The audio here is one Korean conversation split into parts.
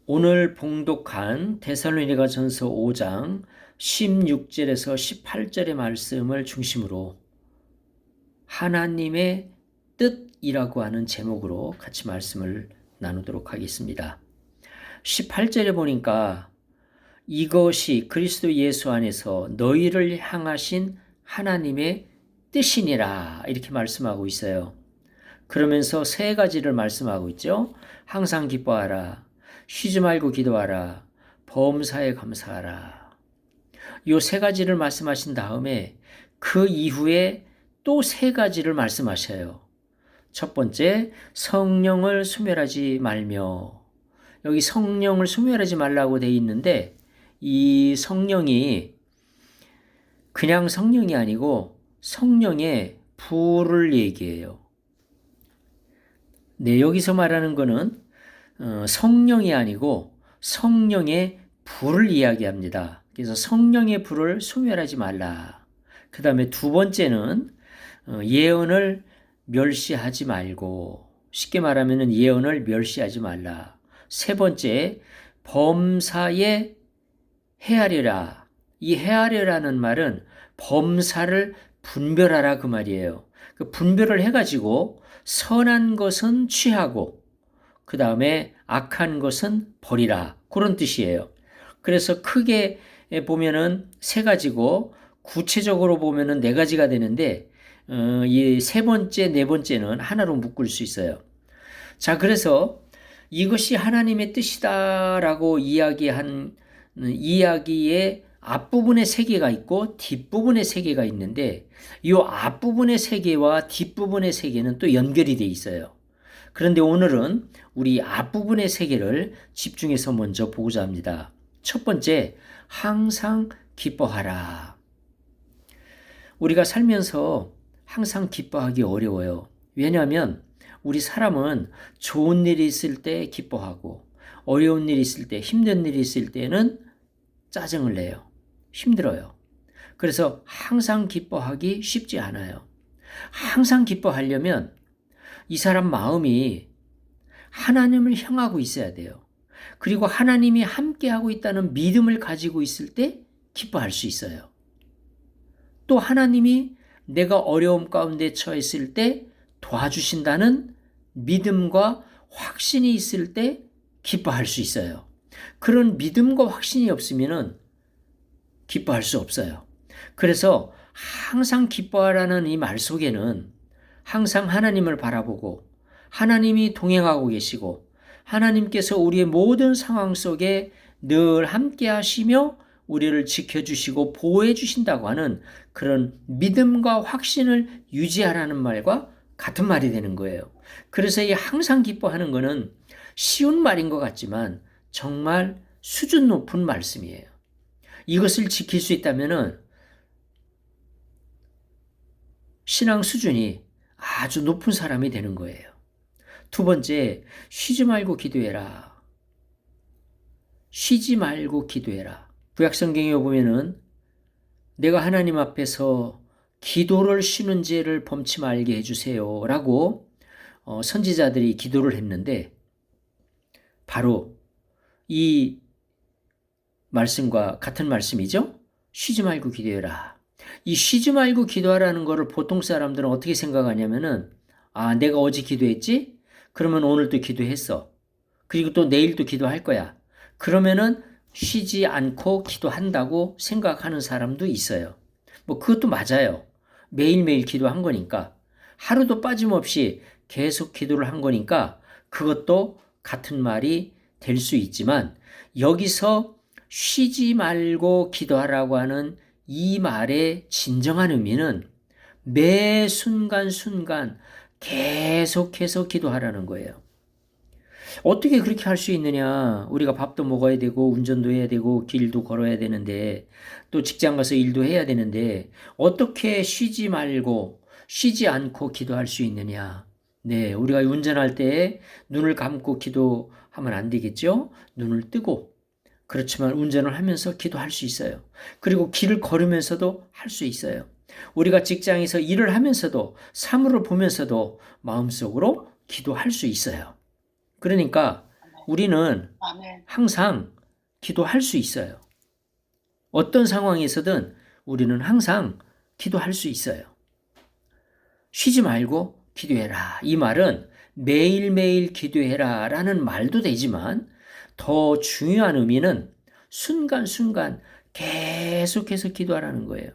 오늘 봉독한 데살로니가전서 5장 16절에서 18절의 말씀을 중심으로 하나님의 뜻이라고 하는 제목으로 같이 말씀을 나누도록 하겠습니다. 18절에 보니까 이것이 그리스도 예수 안에서 너희를 향하신 하나님의 뜻이니라 이렇게 말씀하고 있어요. 그러면서 세 가지를 말씀하고 있죠. 항상 기뻐하라. 쉬지 말고 기도하라. 범사에 감사하라. 이 세 가지를 말씀하신 다음에 그 이후에 또 세 가지를 말씀하셔요. 첫 번째, 성령을 소멸하지 말며. 여기 성령을 소멸하지 말라고 되어 있는데 이 성령이 그냥 성령이 아니고 성령의 불을 얘기해요. 네, 여기서 말하는 거는 성령이 아니고 성령의 불을 이야기합니다. 그래서 성령의 불을 소멸하지 말라. 그 다음에 두 번째는 예언을 멸시하지 말고, 쉽게 말하면 예언을 멸시하지 말라. 세 번째, 범사에 헤아려라. 이 헤아려라는 말은 범사를 분별하라 그 말이에요. 그 분별을 해가지고 선한 것은 취하고 그 다음에 악한 것은 버리라. 그런 뜻이에요. 그래서 크게 보면은 세 가지고 구체적으로 보면은 네 가지가 되는데 이 세 번째, 네 번째는 하나로 묶을 수 있어요. 자, 그래서 이것이 하나님의 뜻이다라고 이야기한 이야기의 앞부분의 세계가 있고 뒷부분의 세계가 있는데 이 앞부분의 세계와 뒷부분의 세계는 또 연결이 돼 있어요. 그런데 오늘은 우리 앞부분의 세계를 집중해서 먼저 보고자 합니다. 첫 번째, 항상 기뻐하라. 우리가 살면서 항상 기뻐하기 어려워요. 왜냐하면 우리 사람은 좋은 일이 있을 때 기뻐하고 어려운 일이 있을 때, 힘든 일이 있을 때는 짜증을 내요. 힘들어요. 그래서 항상 기뻐하기 쉽지 않아요. 항상 기뻐하려면 이 사람 마음이 하나님을 향하고 있어야 돼요. 그리고 하나님이 함께하고 있다는 믿음을 가지고 있을 때 기뻐할 수 있어요. 또 하나님이 내가 어려움 가운데 처했을 때 도와주신다는 믿음과 확신이 있을 때 기뻐할 수 있어요. 그런 믿음과 확신이 없으면 기뻐할 수 없어요. 그래서 항상 기뻐하라는 이 말 속에는 항상 하나님을 바라보고 하나님이 동행하고 계시고 하나님께서 우리의 모든 상황 속에 늘 함께 하시며 우리를 지켜주시고 보호해 주신다고 하는 그런 믿음과 확신을 유지하라는 말과 같은 말이 되는 거예요. 그래서 이 항상 기뻐하는 것은 쉬운 말인 것 같지만 정말 수준 높은 말씀이에요. 이것을 지킬 수 있다면 신앙 수준이 아주 높은 사람이 되는 거예요. 두 번째, 쉬지 말고 기도해라. 쉬지 말고 기도해라. 구약성경에 보면은 내가 하나님 앞에서 기도를 쉬는 죄를 범치 말게 해주세요 라고 선지자들이 기도를 했는데 바로 이 말씀과 같은 말씀이죠. 쉬지 말고 기도해라. 이 쉬지 말고 기도하라는 것을 보통 사람들은 어떻게 생각하냐면은 내가 어제 기도했지? 그러면 오늘도 기도했어. 그리고 또 내일도 기도할 거야. 그러면은 쉬지 않고 기도한다고 생각하는 사람도 있어요. 뭐 그것도 맞아요. 매일매일 기도한 거니까. 하루도 빠짐없이 계속 기도를 한 거니까 그것도 같은 말이 될 수 있지만 여기서 쉬지 말고 기도하라고 하는 이 말의 진정한 의미는 매 순간순간 계속해서 기도하라는 거예요. 어떻게 그렇게 할 수 있느냐? 우리가 밥도 먹어야 되고 운전도 해야 되고 길도 걸어야 되는데 또 직장 가서 일도 해야 되는데 어떻게 쉬지 말고 쉬지 않고 기도할 수 있느냐? 네, 우리가 운전할 때 눈을 감고 기도하면 안 되겠죠? 눈을 뜨고 그렇지만 운전을 하면서 기도할 수 있어요. 그리고 길을 걸으면서도 할 수 있어요. 우리가 직장에서 일을 하면서도 사물을 보면서도 마음속으로 기도할 수 있어요. 그러니까 우리는 아멘. 항상 기도할 수 있어요. 어떤 상황에서든 우리는 항상 기도할 수 있어요. 쉬지 말고 기도해라. 이 말은 매일매일 기도해라 라는 말도 되지만 더 중요한 의미는 순간순간 계속해서 기도하라는 거예요.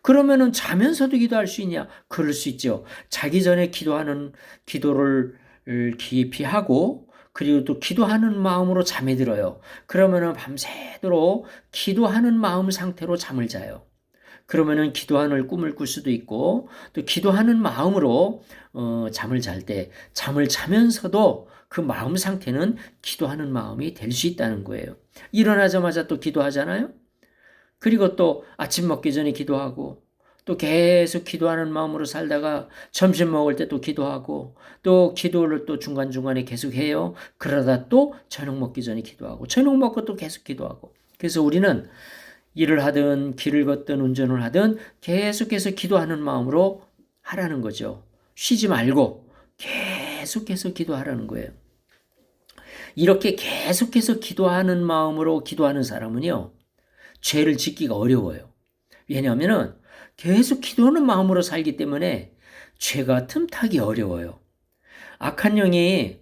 그러면은 자면서도 기도할 수 있냐? 그럴 수 있죠. 자기 전에 기도를 깊이 하고 그리고 또 기도하는 마음으로 잠에 들어요. 그러면은 밤새도록 기도하는 마음 상태로 잠을 자요. 그러면은 기도하는 꿈을 꿀 수도 있고 또 기도하는 마음으로 잠을 잘 때 잠을 자면서도 그 마음 상태는 기도하는 마음이 될 수 있다는 거예요. 일어나자마자 또 기도하잖아요. 그리고 또 아침 먹기 전에 기도하고 또 계속 기도하는 마음으로 살다가 점심 먹을 때 또 기도하고 또 기도를 또 중간중간에 계속 해요. 그러다 또 저녁 먹기 전에 기도하고 저녁 먹고 또 계속 기도하고 그래서 우리는 일을 하든 길을 걷든 운전을 하든 계속해서 기도하는 마음으로 하라는 거죠. 쉬지 말고 계속해서 기도하라는 거예요. 이렇게 계속해서 기도하는 마음으로 기도하는 사람은요. 죄를 짓기가 어려워요. 왜냐하면 계속 기도하는 마음으로 살기 때문에 죄가 틈타기 어려워요. 악한 영이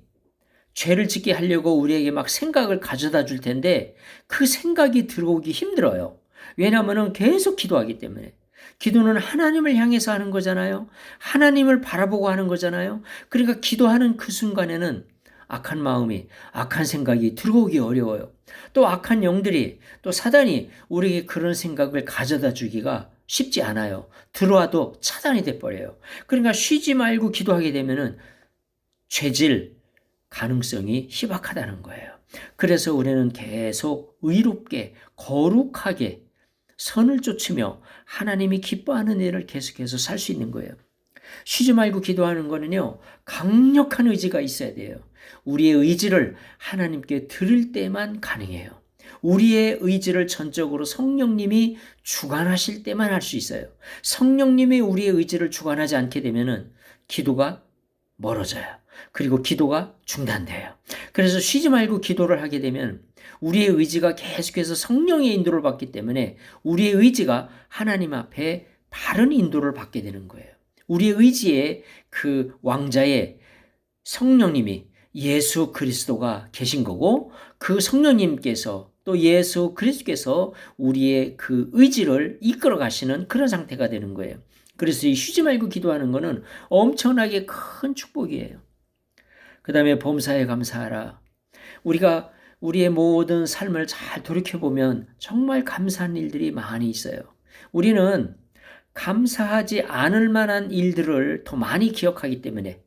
죄를 짓게 하려고 우리에게 막 생각을 가져다 줄 텐데 그 생각이 들어오기 힘들어요. 왜냐하면 계속 기도하기 때문에. 기도는 하나님을 향해서 하는 거잖아요. 하나님을 바라보고 하는 거잖아요. 그러니까 기도하는 그 순간에는 악한 마음이, 악한 생각이 들어오기 어려워요. 또 악한 영들이, 또 사단이 우리에게 그런 생각을 가져다 주기가 쉽지 않아요. 들어와도 차단이 돼버려요. 그러니까 쉬지 말고 기도하게 되면은 죄질 가능성이 희박하다는 거예요. 그래서 우리는 계속 의롭게, 거룩하게 선을 쫓으며 하나님이 기뻐하는 일을 계속해서 살 수 있는 거예요. 쉬지 말고 기도하는 거는요, 강력한 의지가 있어야 돼요. 우리의 의지를 하나님께 드릴 때만 가능해요. 우리의 의지를 전적으로 성령님이 주관하실 때만 할 수 있어요. 성령님이 우리의 의지를 주관하지 않게 되면은 기도가 멀어져요. 그리고 기도가 중단돼요. 그래서 쉬지 말고 기도를 하게 되면 우리의 의지가 계속해서 성령의 인도를 받기 때문에 우리의 의지가 하나님 앞에 바른 인도를 받게 되는 거예요. 우리의 의지에 그 왕자의 성령님이 예수 그리스도가 계신 거고 그 성령님께서 또 예수 그리스도께서 우리의 그 의지를 이끌어 가시는 그런 상태가 되는 거예요. 그래서 이 쉬지 말고 기도하는 것은 엄청나게 큰 축복이에요. 그 다음에 범사에 감사하라. 우리가 우리의 모든 삶을 잘 돌이켜보면 정말 감사한 일들이 많이 있어요. 우리는 감사하지 않을 만한 일들을 더 많이 기억하기 때문에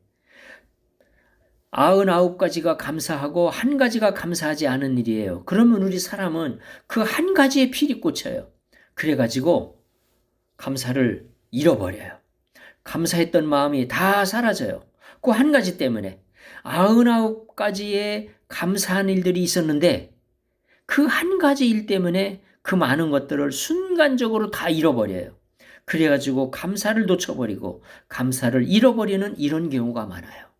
99가지가 감사하고 한 가지가 감사하지 않은 일이에요. 그러면 우리 사람은 그 한 가지에 필이 꽂혀요. 그래가지고 감사를 잃어버려요. 감사했던 마음이 다 사라져요. 그 한 가지 때문에 99가지의 감사한 일들이 있었는데 그 한 가지 일 때문에 그 많은 것들을 순간적으로 다 잃어버려요. 그래가지고 감사를 놓쳐버리고 감사를 잃어버리는 이런 경우가 많아요.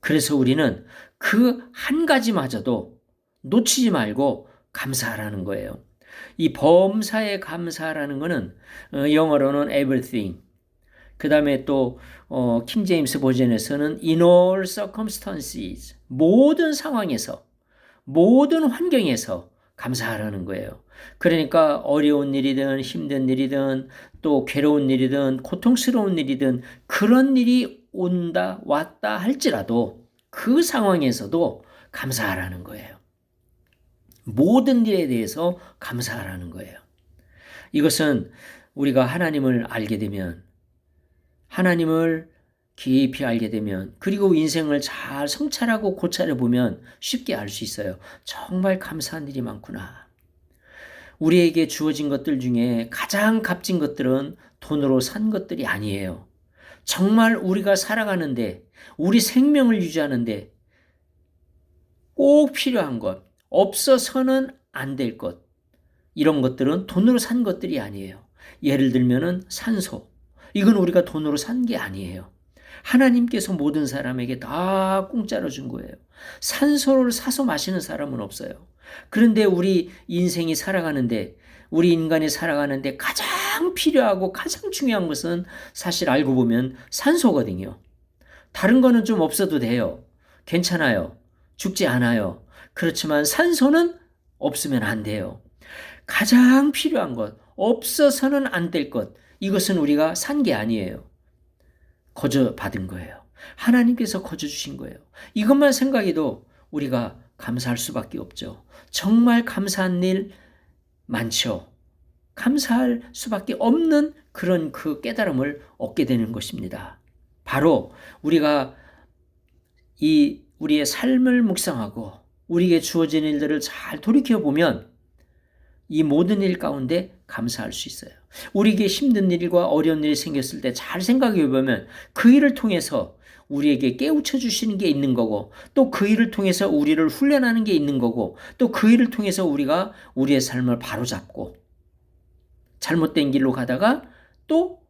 그래서 우리는 그 한 가지마저도 놓치지 말고 감사하라는 거예요. 이 범사에 감사라는 거는 영어로는 everything. 그 다음에 또 킹 제임스 버전에서는 in all circumstances. 모든 상황에서 모든 환경에서 감사하라는 거예요. 그러니까 어려운 일이든 힘든 일이든 또 괴로운 일이든 고통스러운 일이든 그런 일이 온다 왔다 할지라도 그 상황에서도 감사하라는 거예요. 모든 일에 대해서 감사하라는 거예요. 이것은 우리가 하나님을 알게 되면 하나님을 깊이 알게 되면 그리고 인생을 잘 성찰하고 고찰해 보면 쉽게 알 수 있어요. 정말 감사한 일이 많구나. 우리에게 주어진 것들 중에 가장 값진 것들은 돈으로 산 것들이 아니에요. 정말 우리가 살아가는데 우리 생명을 유지하는데 꼭 필요한 것, 없어서는 안 될 것, 이런 것들은 돈으로 산 것들이 아니에요. 예를 들면은 산소. 이건 우리가 돈으로 산 게 아니에요. 하나님께서 모든 사람에게 다 공짜로 준 거예요. 산소를 사서 마시는 사람은 없어요. 그런데 우리 인생이 살아가는데, 우리 인간이 살아가는데 가장 필요하고 가장 중요한 것은 사실 알고 보면 산소거든요. 다른 거는 좀 없어도 돼요. 괜찮아요. 죽지 않아요. 그렇지만 산소는 없으면 안 돼요. 가장 필요한 것, 없어서는 안 될 것, 이것은 우리가 산 게 아니에요. 거저 받은 거예요. 하나님께서 거저 주신 거예요. 이것만 생각해도 우리가 감사할 수밖에 없죠. 정말 감사한 일 많죠. 감사할 수밖에 없는 그런 그 깨달음을 얻게 되는 것입니다. 바로 우리가 우리의 삶을 묵상하고 우리에게 주어진 일들을 잘 돌이켜보면 이 모든 일 가운데 감사할 수 있어요. 우리에게 힘든 일과 어려운 일이 생겼을 때 잘 생각해 보면 그 일을 통해서 우리에게 깨우쳐 주시는 게 있는 거고, 또 그 일을 통해서 우리를 훈련하는 게 있는 거고, 또 그 일을 통해서 우리가 우리의 삶을 바로잡고 잘못된 길로 가다가 또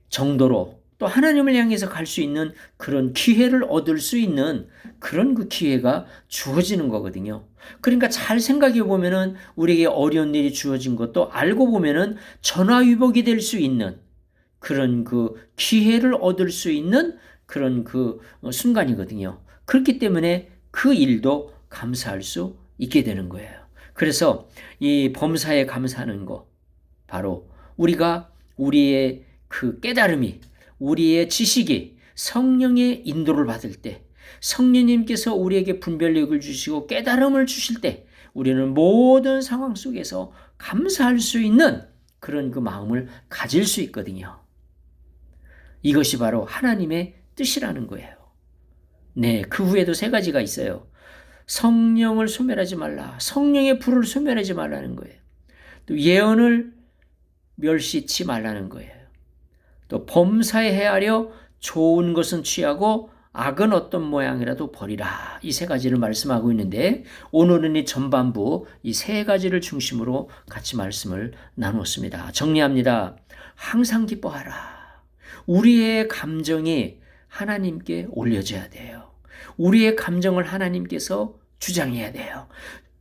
정도로 또 하나님을 향해서 갈 수 있는 그런 기회를 얻을 수 있는 그런 그 기회가 주어지는 거거든요. 그러니까 잘 생각해 보면은 우리에게 어려운 일이 주어진 것도 알고 보면은 전화위복이 될 수 있는 그런 그 기회를 얻을 수 있는 그런 그 순간이거든요. 그렇기 때문에 그 일도 감사할 수 있게 되는 거예요. 그래서 이 범사에 감사하는 거, 바로 우리가 우리의 그 깨달음이, 우리의 지식이 성령의 인도를 받을 때, 성령님께서 우리에게 분별력을 주시고 깨달음을 주실 때 우리는 모든 상황 속에서 감사할 수 있는 그런 그 마음을 가질 수 있거든요. 이것이 바로 하나님의 뜻이라는 거예요. 네, 그 후에도 세 가지가 있어요. 성령을 소멸하지 말라. 성령의 불을 소멸하지 말라는 거예요. 또 예언을 멸시치 말라는 거예요. 또 범사에 헤아려 좋은 것은 취하고 악은 어떤 모양이라도 버리라. 이 세 가지를 말씀하고 있는데 오늘은 이 전반부 이 세 가지를 중심으로 같이 말씀을 나눴습니다. 정리합니다. 항상 기뻐하라. 우리의 감정이 하나님께 올려져야 돼요. 우리의 감정을 하나님께서 주장해야 돼요.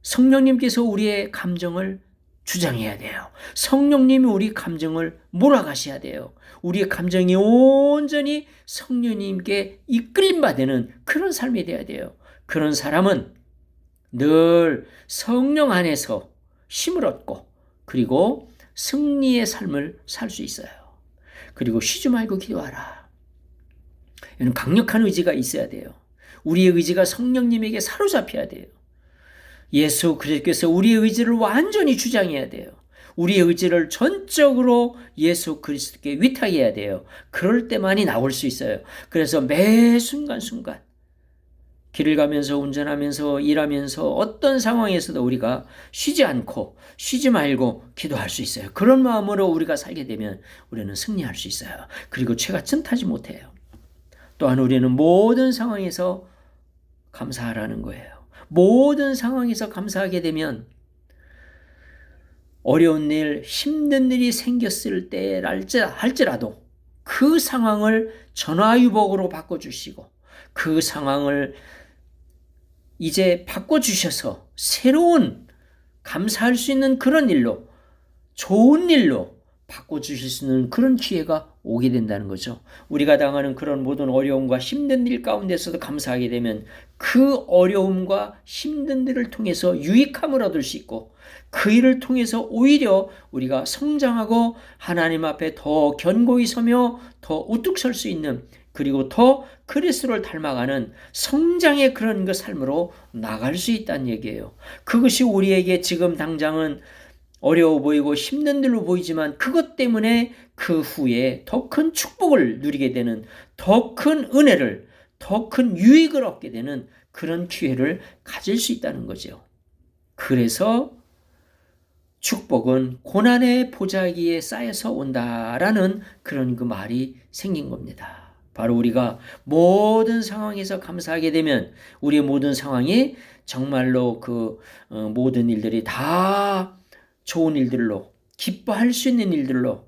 성령님께서 우리의 감정을 주장해야 돼요. 성령님이 우리 감정을 몰아가셔야 돼요. 우리의 감정이 온전히 성령님께 이끌림 받는 그런 삶이 되어야 돼요. 그런 사람은 늘 성령 안에서 힘을 얻고 그리고 승리의 삶을 살 수 있어요. 그리고 쉬지 말고 기도하라. 이는 강력한 의지가 있어야 돼요. 우리의 의지가 성령님에게 사로잡혀야 돼요. 예수 그리스도께서 우리의 의지를 완전히 주장해야 돼요. 우리의 의지를 전적으로 예수 그리스도께 위탁해야 돼요. 그럴 때만이 나올 수 있어요. 그래서 매 순간순간 길을 가면서 운전하면서 일하면서 어떤 상황에서도 우리가 쉬지 않고 쉬지 말고 기도할 수 있어요. 그런 마음으로 우리가 살게 되면 우리는 승리할 수 있어요. 그리고 죄가 틈타지 못해요. 또한 우리는 모든 상황에서 감사하라는 거예요. 모든 상황에서 감사하게 되면 어려운 일, 힘든 일이 생겼을 때 할지라도 그 상황을 전화위복으로 바꿔주시고 그 상황을 이제 바꿔주셔서 새로운 감사할 수 있는 그런 일로, 좋은 일로 바꿔주실 수 있는 그런 기회가 오게 된다는 거죠. 우리가 당하는 그런 모든 어려움과 힘든 일 가운데서도 감사하게 되면 그 어려움과 힘든 일을 통해서 유익함을 얻을 수 있고 그 일을 통해서 오히려 우리가 성장하고 하나님 앞에 더 견고히 서며 더 우뚝 설 수 있는, 그리고 더 그리스도를 닮아가는 성장의 그런 그 삶으로 나갈 수 있다는 얘기예요. 그것이 우리에게 지금 당장은 어려워 보이고 힘든 일로 보이지만 그것 때문에 그 후에 더 큰 축복을 누리게 되는, 더 큰 은혜를, 더 큰 유익을 얻게 되는 그런 기회를 가질 수 있다는 거죠. 그래서 축복은 고난의 보자기에 쌓여서 온다라는 그런 그 말이 생긴 겁니다. 바로 우리가 모든 상황에서 감사하게 되면 우리의 모든 상황이 정말로 그 모든 일들이 다 좋은 일들로, 기뻐할 수 있는 일들로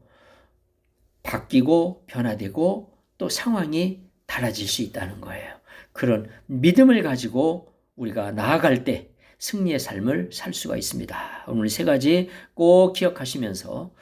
바뀌고 변화되고 또 상황이 달라질 수 있다는 거예요. 그런 믿음을 가지고 우리가 나아갈 때 승리의 삶을 살 수가 있습니다. 오늘 세 가지 꼭 기억하시면서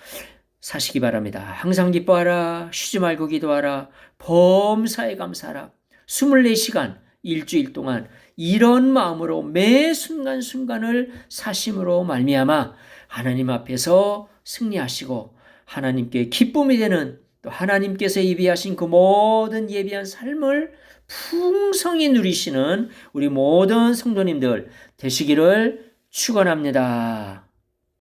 사시기 바랍니다. 항상 기뻐하라. 쉬지 말고 기도하라. 범사에 감사하라. 24시간 일주일 동안 이런 마음으로 매 순간순간을 사심으로 말미암아 하나님 앞에서 승리하시고 하나님께 기쁨이 되는 또 하나님께서 예비하신 그 모든 예비한 삶을 풍성히 누리시는 우리 모든 성도님들 되시기를 축원합니다.